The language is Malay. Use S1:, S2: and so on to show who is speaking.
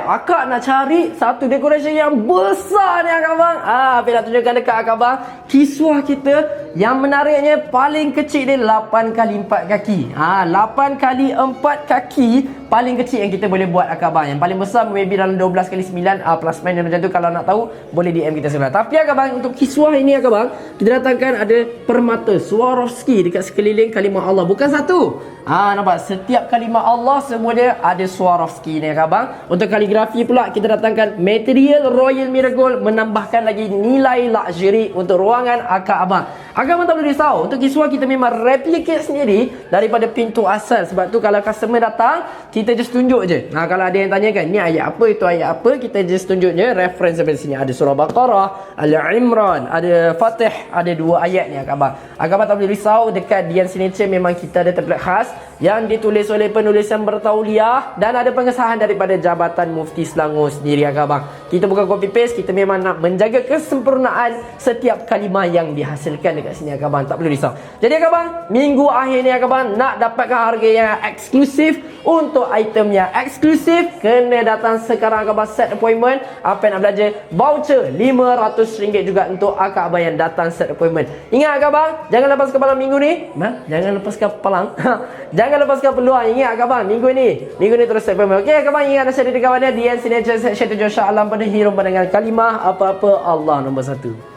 S1: akak nak cari satu decoration yang besar ni akak abang. Apa nak tunjukkan dekat akak abang, kiswah kita yang menariknya paling kecil dia 8 kali 4 kaki. 8 kali 4 kaki paling kecil yang kita boleh buat akak abang. Yang paling besar maybe dalam 12 kali 9 plus minus macam tu. Kalau nak tahu boleh DM kita sebelah. Tapi akak abang, untuk kiswah ini akak abang, kita datangkan ada permata Swarovski dekat sekeliling kalimah Allah. Bukan satu. Nampak? Setiap kalimah Allah semua dia ada Swarovski ni akak abang. Untuk kaligrafi pula kita datangkan material Royal Miracle, menambahkan lagi nilai luxury untuk ruangan akak abang. Akak abang tak perlu risau. Untuk kiswah kita memang replicate sendiri daripada pintu asal. Sebab tu kalau customer datang, kita just tunjuk je. Kalau ada yang tanyakan ni ayat apa, itu ayat apa, kita just tunjuk je reference sampai sini. Ada surah Baqarah, Al-Imran, ada Fatih, ada 2 ayat ni akak abang. Akak abang tak perlu risau. Dekat Dian Signature memang kita ada template khas yang ditulis oleh penulis yang bertauliah dan ada pengesahan daripada Jabatan Mufti Selangor sendiri akak abang. Kita bukan copy paste, kita memang nak menjaga kesempurnaan setiap kalimah yang dihasilkan dekat sini akak abang. Tak perlu risau. Jadi akak abang, minggu akhir ni akak abang nak dapatkan harga yang eksklusif, untuk item yang eksklusif, kena datang sekarang akak abang, set appointment. Apa yang nak belajar, voucher RM500 juga untuk akak abang yang datang set appointment. Ingat akak abang, jangan lepaskan peluang minggu ni. Jangan lepaskan peluang. Jangan lepaskan peluang. Ingat akak abang, minggu ni terus set appointment. Okey akak abang, ingat nasihat dari kawan dia, Dian Signature Section 7 Shah Alam pada hirum dengan kalimah apa-apa Allah nombor 1.